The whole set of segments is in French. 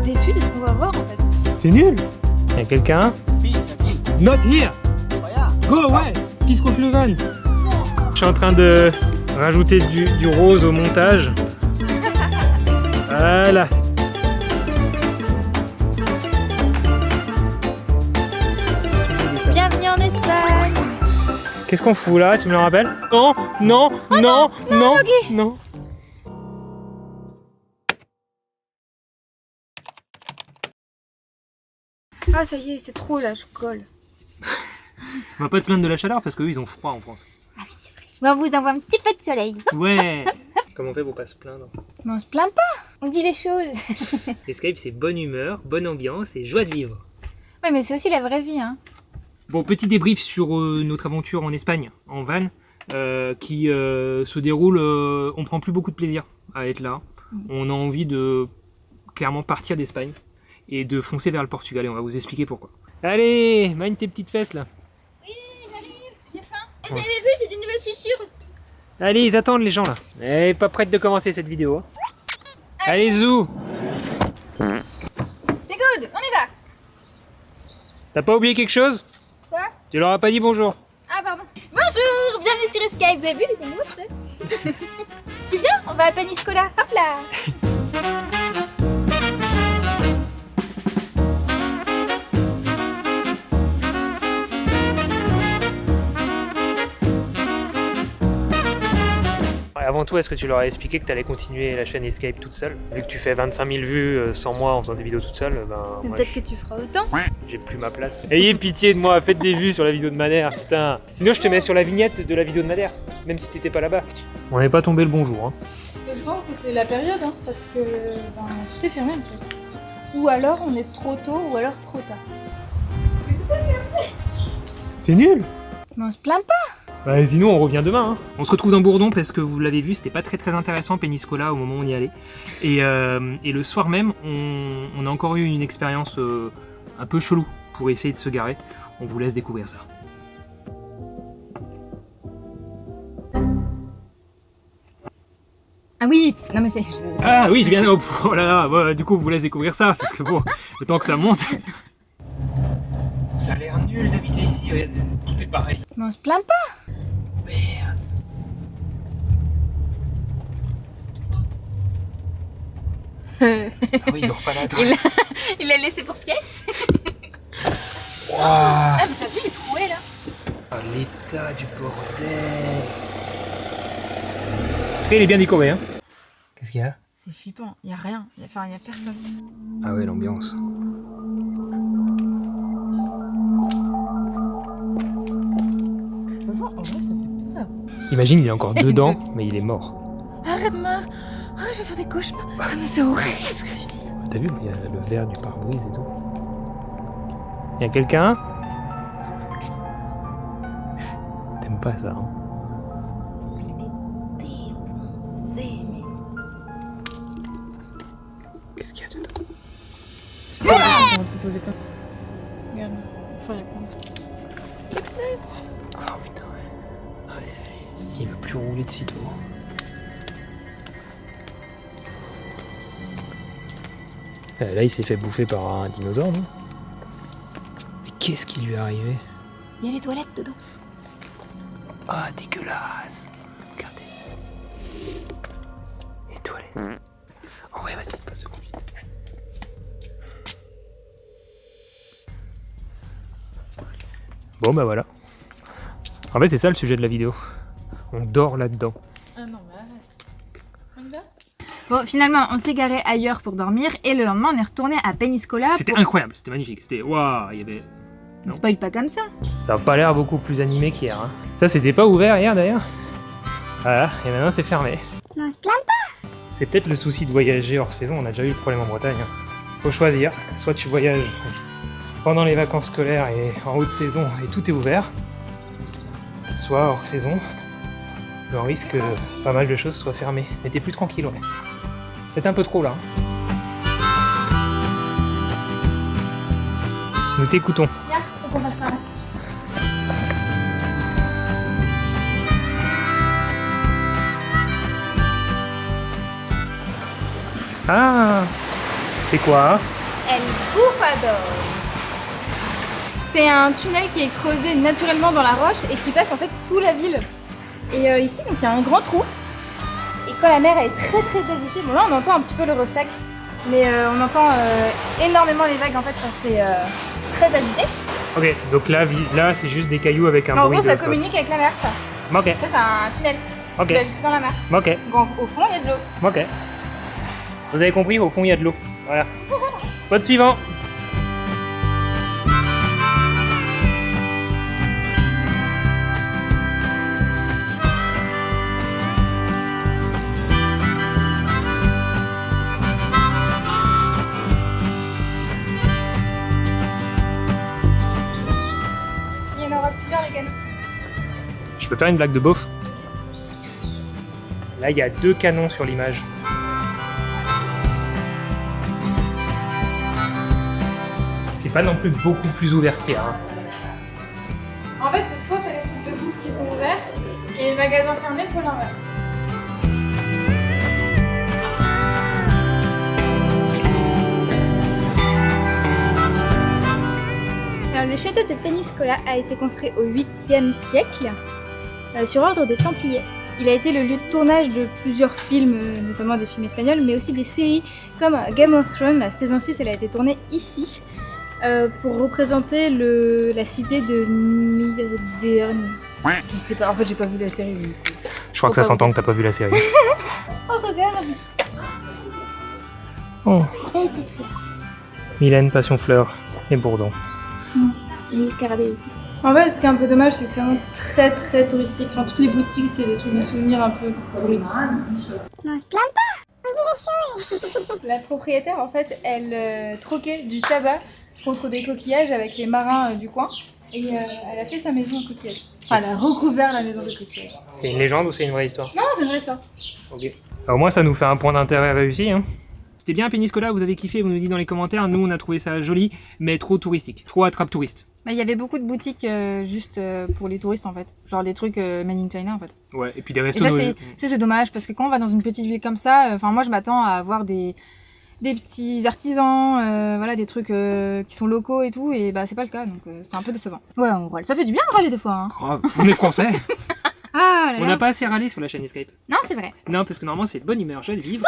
déçu de ce qu'on va voir en fait. C'est nul. Y'a quelqu'un? Not here. Go away. Qui se compte le van? Je suis en train de rajouter du rose au montage. Voilà. Bienvenue en Espagne. Qu'est-ce qu'on fout là? Tu me le rappelles? Non, non, Oh non, non, Yogi. non. Ah ça y est, c'est trop là, je colle. On va pas te plaindre de la chaleur parce qu'eux ils ont froid en France. Ah oui, c'est vrai. Bon, on vous envoie un petit peu de soleil. Ouais. Comment on fait pour pas se plaindre? Mais on se plaint pas, on dit les choses. Escape c'est bonne humeur, bonne ambiance et joie de vivre. Ouais, mais c'est aussi la vraie vie, hein. Bon, petit débrief sur notre aventure en Espagne, en van, qui se déroule, on prend plus beaucoup de plaisir à être là. On a envie de clairement partir d'Espagne et de foncer vers le Portugal et on va vous expliquer pourquoi. Allez, manie tes petites fesses là. Oui, j'arrive, j'ai faim. Et vous avez vu, j'ai des nouvelles chaussures aussi. Allez, ils attendent les gens là. Elle est pas prête de commencer cette vidéo. Hein. Allez, zou. C'est good, on y va. T'as pas oublié quelque chose? Quoi? Tu leur as pas dit bonjour. Ah pardon. Bonjour, bienvenue sur Escape. Vous avez vu, j'ai des nouveaux cheveux. Tu viens? On va à Peñíscola. Hop là. Avant tout, est-ce que tu leur as expliqué que tu allais continuer la chaîne Escape toute seule? Vu que tu fais 25 000 vues sans moi en faisant des vidéos toute seule, ben. Peut-être que tu feras autant. J'ai plus ma place. Ayez pitié de moi, faites des vues sur la vidéo de Madère, putain. Sinon, je te mets sur la vignette de la vidéo de Madère, même si t'étais pas là-bas. On n'est pas tombé le bon jour. Hein. Je pense que c'est la période, hein, parce que tout est fermé en fait. Ou alors on est trop tôt, ou alors trop tard. C'est nul. Mais on se plaint pas. Bah, sinon, on revient demain. Hein. On se retrouve dans Bourdon parce que vous l'avez vu, c'était pas très intéressant Peñíscola au moment où on y allait. Et le soir même, on a encore eu une expérience un peu chelou pour essayer de se garer. On vous laisse découvrir ça. Ah oui, non mais c'est... Ah oui, je viens... Oh là là, voilà, du coup, on vous laisse découvrir ça parce que bon, le temps que ça monte... Ça a l'air nul d'habiter ici, tout est pareil. Mais on se plaint pas. Merde. Ah oui, il dort pas là, toi. Il l'a laissé pour pièce. Wow. Ah mais t'as vu les trouées là? Ah, l'état du bordel. En tout cas, il est bien décoré, hein. Qu'est-ce qu'il y a? C'est flippant, y a rien, enfin y a personne. Ah ouais, l'ambiance. En vrai ça fait peur. Imagine, il est encore dedans, mais il est mort. Arrête-moi. Ah je vais faire des cauchemars. Ah mais c'est horrible ce que tu dis. T'as vu, il y a le verre du pare-brise et tout. Il y a quelqu'un? T'aimes pas ça, hein? Il est défoncé, mais... Qu'est-ce qu'il y a dedans? On va te poser pas. Regarde, enfin, il y a plein de... Oh putain, ouais. Ouais, il veut plus rouler de sitôt. Là, il s'est fait bouffer par un dinosaure, non? Mais qu'est-ce qui lui est arrivé? Il y a les toilettes dedans. Ah, dégueulasse! Regardez. Les toilettes. Oh ouais, vas-y, passe de conduite. Bon, bah voilà. En fait, c'est ça le sujet de la vidéo. On dort là-dedans. Ah non, mais arrête. On y va? Bon, finalement, on s'est garé ailleurs pour dormir et le lendemain, on est retourné à Peñíscola. C'était incroyable, c'était magnifique. C'était waouh, il y avait. Ne spoil pas comme ça. Ça a pas l'air beaucoup plus animé qu'hier. Hein. Ça, c'était pas ouvert hier d'ailleurs. Voilà, et maintenant c'est fermé. On se plaint pas. C'est peut-être le souci de voyager hors saison. On a déjà eu le problème en Bretagne. Hein. Faut choisir. Soit tu voyages pendant les vacances scolaires et en haute saison et tout est ouvert. Soit hors saison, le risque que pas mal de choses soient fermées. Mais t'es plus tranquille, ouais. Peut-être un peu trop là. Nous t'écoutons. Viens, on passe par là. Ah, c'est quoi? El Bufador. C'est un tunnel qui est creusé naturellement dans la roche et qui passe en fait sous la ville. Et ici, donc il y a un grand trou. Et quand la mer est très agitée, bon là on entend un petit peu le ressac, mais on entend énormément les vagues en fait quand c'est très agité. Ok, donc là c'est juste des cailloux avec un En bruit gros, de ça flotte. communique avec la mer, ça. Ok, Ça, c'est un tunnel ok, qui va jusque dans la mer. ok, Donc au fond, il y a de l'eau. ok. Vous avez compris, au fond il y a de l'eau. Voilà. Spot suivant. Il y en aura plusieurs, les canons. Je peux faire une blague de beauf. Là il y a 2 canons sur l'image. C'est pas non plus beaucoup plus ouvert qu'hier. Hein. En fait, c'est soit t'as les trucs de bouffe qui sont ouverts et les magasins fermés, soit l'inverse. Alors, le château de Peñíscola a été construit au 8e siècle sur ordre des Templiers. Il a été le lieu de tournage de plusieurs films, notamment des films espagnols, mais aussi des séries comme Game of Thrones. La saison 6, elle a été tournée ici pour représenter la cité de Myrderni. Je sais pas, en fait j'ai pas vu la série. Mais... Je crois que ça s'entend que t'as pas vu la série. Oh regarde. Oh. Mylène, Passion Fleur et Bourdon. En fait, ce qui est un peu dommage, c'est que c'est vraiment très touristique. Enfin, toutes les boutiques, c'est des trucs de souvenirs un peu pourris. Non, je plains pas, on dit les choses. La propriétaire, en fait, elle troquait du tabac contre des coquillages avec les marins du coin. Et elle a fait sa maison en coquillage. Enfin, elle a recouvert la maison de coquillage. C'est une légende ou c'est une vraie histoire? Non, c'est vrai ça. Ok. Alors, au moins, ça nous fait un point d'intérêt réussi. Hein. C'était bien Peñíscola, vous avez kiffé, vous nous dites dans les commentaires. Nous, on a trouvé ça joli, mais trop touristique. Trop attrape-touriste. Bah, il y avait beaucoup de boutiques juste pour les touristes en fait. Genre des trucs made in China en fait. Ouais, et puis des Et restos. ça, c'est dommage parce que quand on va dans une petite ville comme ça, enfin moi je m'attends à avoir des petits artisans, voilà, des trucs qui sont locaux et tout, et bah c'est pas le cas, donc c'était un peu décevant. Ouais, on râle. Ça fait du bien de râler des fois. Hein. Grave. On est français. Ah là On là. n'a pas assez râlé sur la chaîne Escape. Non, c'est vrai. Non, parce que normalement c'est bonne humeur, joie de vivre.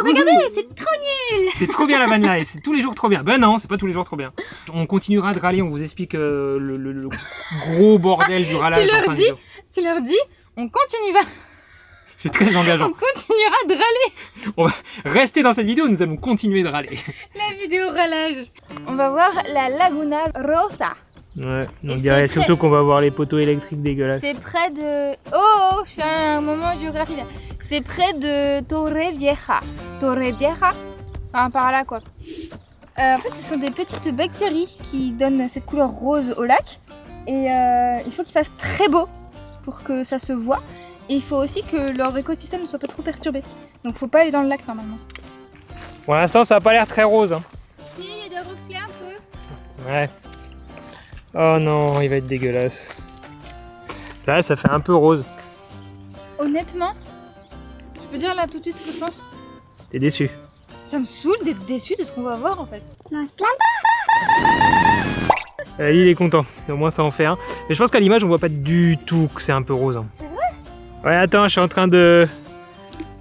Regardez, c'est trop nul. C'est trop bien la van life, c'est tous les jours trop bien. Ben non, c'est pas tous les jours trop bien. On continuera de râler, on vous explique le gros bordel du râlage. leur en fin de dis vidéo. Tu leur dis, on continuera, C'est très engageant. on continuera de râler. On va rester dans cette vidéo, nous allons continuer de râler. La vidéo râlage. On va voir la Laguna Rosa. Ouais, on dirait surtout qu'on va voir les poteaux électriques dégueulasses. C'est près de... Oh, je fais un moment géographie là. C'est près de Torrevieja. Torrevieja, enfin par là quoi. En fait, ce sont des petites bactéries qui donnent cette couleur rose au lac. Et il faut qu'il fasse très beau pour que ça se voit. Et il faut aussi que leur écosystème ne soit pas trop perturbé. Donc faut pas aller dans le lac normalement. Pour l'instant, ça a pas l'air très rose. Hein. Si, il y a des reflets un peu. Ouais. Oh non, il va être dégueulasse. Là, ça fait un peu rose. Honnêtement, je peux dire là tout de suite ce que je pense. T'es déçu. Ça me saoule d'être déçu de ce qu'on va voir en fait. Non, je plains pas. Il est content, au moins ça en fait un. Mais je pense qu'à l'image, on voit pas du tout que c'est un peu rose. Hein. C'est vrai? Ouais, attends, je suis en train de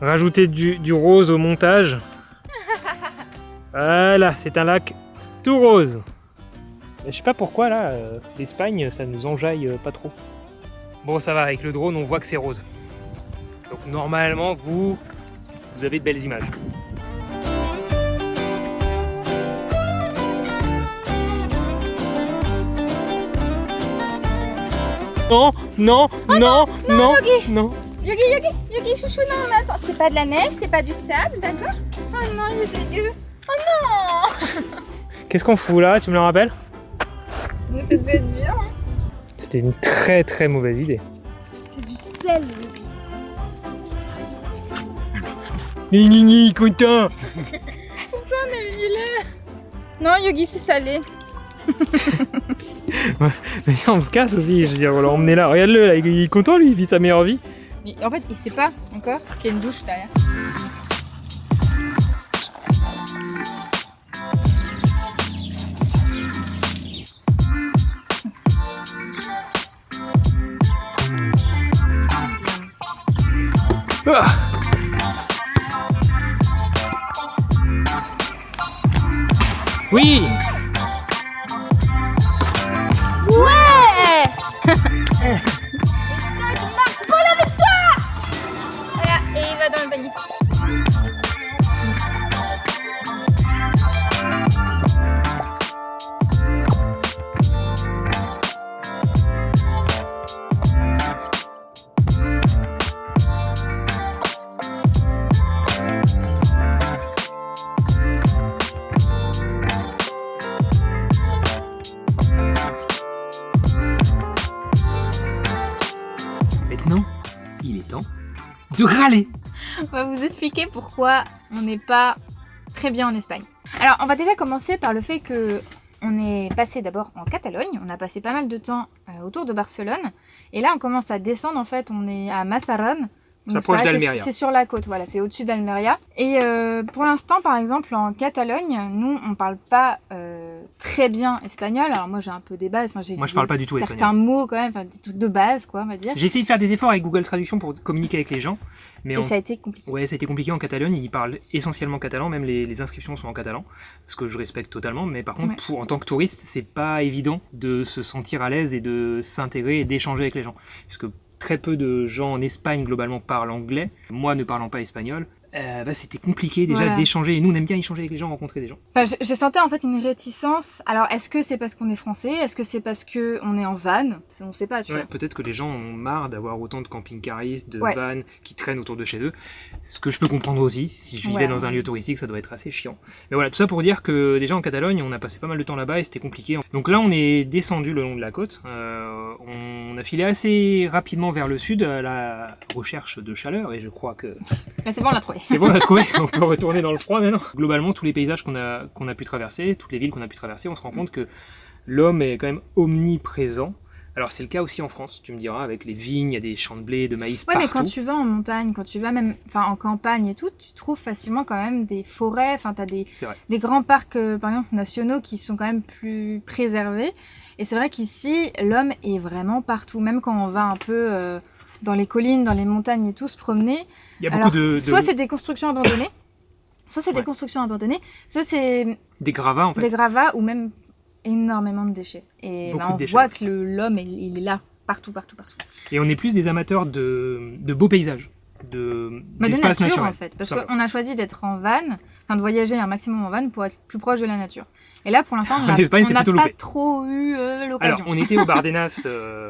rajouter du rose au montage. Voilà, c'est un lac tout rose. Je sais pas pourquoi là, l'Espagne, ça nous enjaille pas trop. Bon, ça va, avec le drone, on voit que c'est rose. Donc normalement, vous avez de belles images. Non, non, non, non, non. Yogi, chouchou, non, mais attends, c'est pas de la neige, c'est pas du sable, d'accord? Oh non, il est dégueu. Oh non. Qu'est-ce qu'on fout là, tu me le rappelles? Mais ça devait être bien. Hein. C'était une très mauvaise idée. C'est du sel, Yogi. Nini, content. Pourquoi on a mis du lait? Non, Yogi, c'est salé. Mais on se casse aussi, je veux dire, on l'a emmené là. Regarde-le, là, il est content lui, il vit sa meilleure vie. En fait, il sait pas encore qu'il y a une douche derrière. Ah. Oui. Ouais. Scott marque pour la victoire. Voilà, et il va dans le panier. Maintenant, il est temps de râler. On va vous expliquer pourquoi on n'est pas très bien en Espagne. Alors, on va déjà commencer par le fait que on est passé d'abord en Catalogne. On a passé pas mal de temps autour de Barcelone. Et là, on commence à descendre. En fait, on est à Massaron. Ça approche voilà, d'Almeria. C'est sur la côte, voilà, c'est au-dessus d'Almeria. Et pour l'instant, par exemple, en Catalogne, nous, on parle pas très bien espagnol. Alors moi, j'ai un peu des bases. Enfin, Moi, je parle pas du tout certains espagnol. mots quand même, enfin, des trucs de base, quoi, on va dire. J'ai essayé de faire des efforts avec Google Traduction pour communiquer avec les gens, mais Et ça a été compliqué. ouais, ça a été compliqué en Catalogne. Ils parlent essentiellement catalan, même les inscriptions sont en catalan, ce que je respecte totalement. Mais par contre, Ouais. en tant que touriste, c'est pas évident de se sentir à l'aise et de s'intégrer et d'échanger avec les gens, parce que très peu de gens en Espagne globalement parlent anglais. Moi, ne parlant pas espagnol, c'était compliqué déjà Voilà. d'échanger. Et nous, on aime bien échanger avec les gens, rencontrer des gens. Enfin, je sentais en fait une réticence. Alors, est-ce que c'est parce qu'on est français? Est-ce que c'est parce qu'on est en van? On sait pas, tu Ouais, vois. peut-être que les gens ont marre d'avoir autant de camping-caristes, de Ouais. vannes qui traînent autour de chez eux. Ce que je peux comprendre aussi. Si je vivais Ouais. dans un lieu touristique, ça doit être assez chiant. Mais voilà, tout ça pour dire que déjà en Catalogne, on a passé pas mal de temps là-bas et c'était compliqué. Donc là, on est descendu le long de la côte. On a filé assez rapidement vers le sud à la recherche de chaleur et je crois que Là, c'est bon, on l'a trouvé. c'est bon, on a trouvé. On peut retourner dans le froid maintenant. Globalement, tous les paysages qu'on a pu traverser, toutes les villes qu'on a pu traverser, on se rend compte que l'homme est quand même omniprésent. Alors c'est le cas aussi en France, tu me diras, avec les vignes, il y a des champs de blé, de maïs Ouais, partout. mais quand tu vas en montagne, quand tu vas même en campagne et tout, tu trouves facilement quand même des forêts. Enfin, t'as des C'est vrai. grands parcs, par exemple, nationaux qui sont quand même plus préservés. Et c'est vrai qu'ici, l'homme est vraiment partout. Même quand on va un peu dans les collines, dans les montagnes et tout, se promener. Il y a Alors, beaucoup de soit c'est des constructions abandonnées, soit c'est Ouais. des constructions abandonnées, soit c'est des gravats en fait. des gravats ou même énormément de déchets. Et Beaucoup on de déchets. voit que l'homme, il est là, partout. Et on est plus des amateurs de beaux paysages, Mais de d'espaces nature, naturels. en fait. Parce Ça va. qu'on a choisi d'être en van, enfin de voyager un maximum en van pour être plus proche de la nature. Et là, pour l'instant, on En n'a Espagne, c'est pas plutôt loupé. trop eu Alors, l'occasion. on était au Bardenas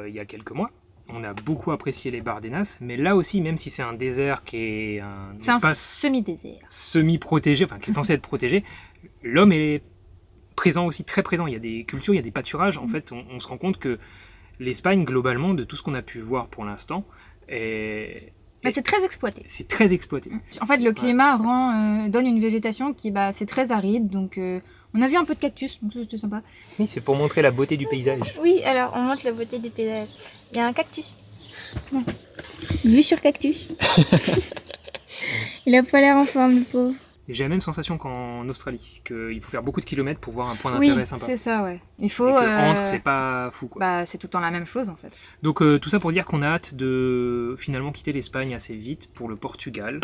il y a quelques mois. On a beaucoup apprécié les Bardenas, mais là aussi, même si c'est un désert qui est un C'est un espace semi-désert. semi-protégé, enfin qui est censé être protégé, l'homme est présent aussi, très présent. Il y a des cultures, il y a des pâturages. En fait, on se rend compte que l'Espagne, globalement, de tout ce qu'on a pu voir pour l'instant, Mais c'est très exploité. c'est très exploité. En fait, le Ouais. climat donne une végétation qui, c'est très aride. Donc, on a vu un peu de cactus, donc ça, c'était sympa. Oui, c'est pour montrer la beauté du paysage. Oui, alors on montre la beauté du paysage. Il y a un cactus. Ouais. Vue sur cactus. Il a pas l'air en forme, le pauvre. J'ai la même sensation qu'en Australie, qu'il faut faire beaucoup de kilomètres pour voir un point Oui, d'intérêt sympa. c'est ça, ouais. Il Et faut. que entre, c'est pas fou, quoi. C'est tout le temps la même chose, en fait. Donc tout ça pour dire qu'on a hâte de finalement quitter l'Espagne assez vite pour le Portugal.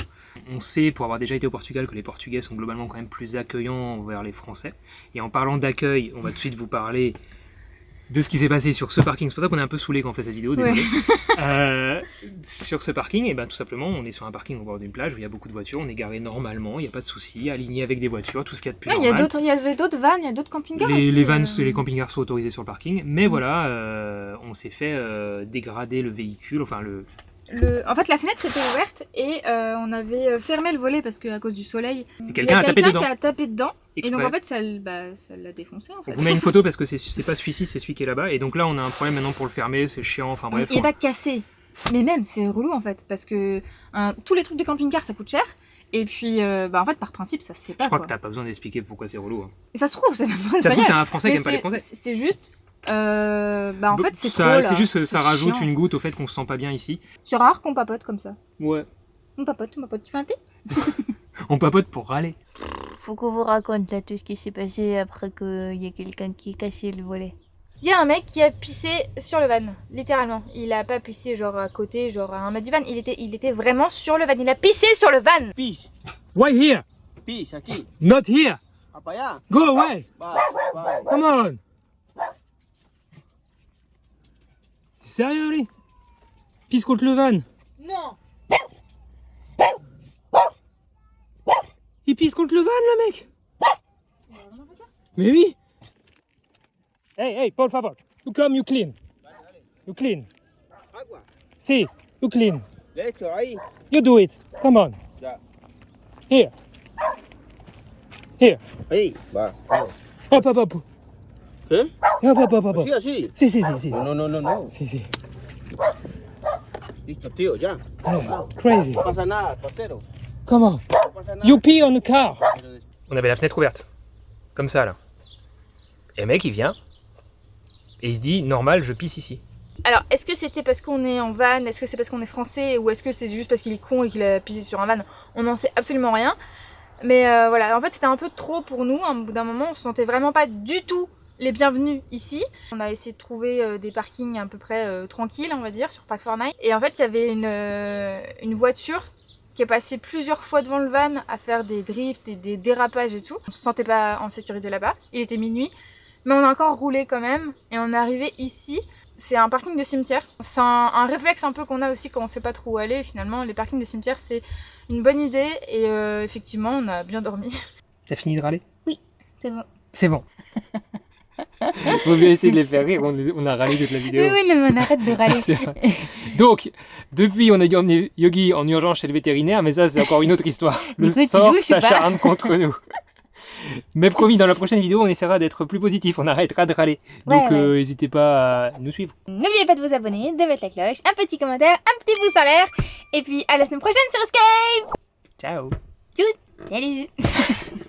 On sait, pour avoir déjà été au Portugal, que les Portugais sont globalement quand même plus accueillants envers les Français. Et en parlant d'accueil, on va tout de suite vous parler de ce qui s'est passé sur ce parking. C'est pour ça qu'on est un peu saoulé quand on fait cette vidéo, désolé. Sur ce parking, et ben tout simplement, on est sur un parking au bord d'une plage où il y a beaucoup de voitures, on est garé normalement, il n'y a pas de souci, aligné avec des voitures, tout ce qu'il y a de plus Il y normal. y avait d'autres vannes, il y a d'autres camping-cars aussi. Les vannes et les camping-cars sont autorisés sur le parking, mais voilà, on s'est fait dégrader le véhicule, enfin En fait, la fenêtre était ouverte et on avait fermé le volet parce qu'à cause du soleil, et quelqu'un a tapé dedans. qui a tapé dedans. Et donc, Exprès. en fait, ça l'a défoncé, en On fait. vous met une photo parce que c'est pas celui-ci, c'est celui qui est là-bas, et donc là on a un problème maintenant pour le fermer, c'est chiant, enfin bref. Il est pas cassé. Mais même, c'est relou, en fait, parce que tous les trucs de camping-car, ça coûte cher. Et puis, en fait, par principe, ça se sait pas. Je crois quoi. que t'as pas besoin d'expliquer pourquoi c'est relou. Hein. Et ça se trouve, c'est même pas Ça se trouve, espagnol. c'est un Français qui Mais aime pas les Français. c'est juste. En fait, c'est ça, trop, là. c'est juste que ça C'est rajoute chiant. une goutte au fait qu'on se sent pas bien ici. C'est rare qu'on papote comme ça. Ouais. On papote. Tu fais un thé? On papote pour râler. Faut qu'on vous raconte là tout ce qui s'est passé après qu'il y a quelqu'un qui a cassé le volet. Il y a un mec qui a pissé sur le van, littéralement. Il a pas pissé genre à côté, genre à 1 mètre du van. Il était vraiment sur le van. Il a pissé sur le van. Pis, Why here? pis, aquí. Not here! Apa allá? Go away! Va, va. Come on! Sérieux, lui? Pisse contre le van. Non. Il pisse contre le van, le mec. Mais oui. Hey, hey, por favor. You come, you clean. You clean. Agua. Si, you clean. Le echo ahí. You do it. Come on. Ya. Here. Here. Ahí, va. Hop, hop, hop. ¿Qué? Hop, hop, hop, hop. Así, así. Si, si, si, si. No, no, no, no. Si, si. Listo, tío, ya. Oh, crazy. No pasa nada, parcero. Comment? No pasa nada. You pee on the car. Pero des- On avait la fenêtre ouverte. Comme ça, là. Et le mec, il vient. Et il se dit, normal, je pisse ici. Alors, est-ce que c'était parce qu'on est en van? Est-ce que c'est parce qu'on est français? Ou est-ce que c'est juste parce qu'il est con et qu'il a pissé sur un van? On n'en sait absolument rien. Mais voilà, en fait, c'était un peu trop pour nous. Au bout d'un moment, on se sentait vraiment pas du tout les bienvenus ici. On a essayé de trouver des parkings à peu près tranquilles, on va dire, sur Park4Night. Et en fait, il y avait une voiture qui est passée plusieurs fois devant le van à faire des drifts et des dérapages et tout. On se sentait pas en sécurité là-bas. Il était minuit. Mais on a encore roulé quand même. Et on est arrivé ici. C'est un parking de cimetière. C'est un réflexe un peu qu'on a aussi quand on sait pas trop où aller. Finalement, les parkings de cimetière, c'est une bonne idée. Et effectivement, on a bien dormi. T'as fini de râler? C'est bon. C'est bon. Faut bien essayer de les faire rire, on a râlé toute la vidéo. Oui, oui, non, mais on arrête de râler. C'est vrai. Donc, depuis, on a dû emmener Yogi en urgence chez le vétérinaire, mais ça, c'est encore une autre histoire. Le Écoute, sort Lou, je sais pas. s'acharne contre nous. Mais promis, dans la prochaine vidéo, on essaiera d'être plus positif, on arrêtera de râler. Donc, Ouais, ouais. n'hésitez pas à nous suivre. N'oubliez pas de vous abonner, de mettre la cloche, un petit commentaire, un petit pouce en l'air. Et puis à la semaine prochaine sur Escape. Ciao. Tchuss. Salut.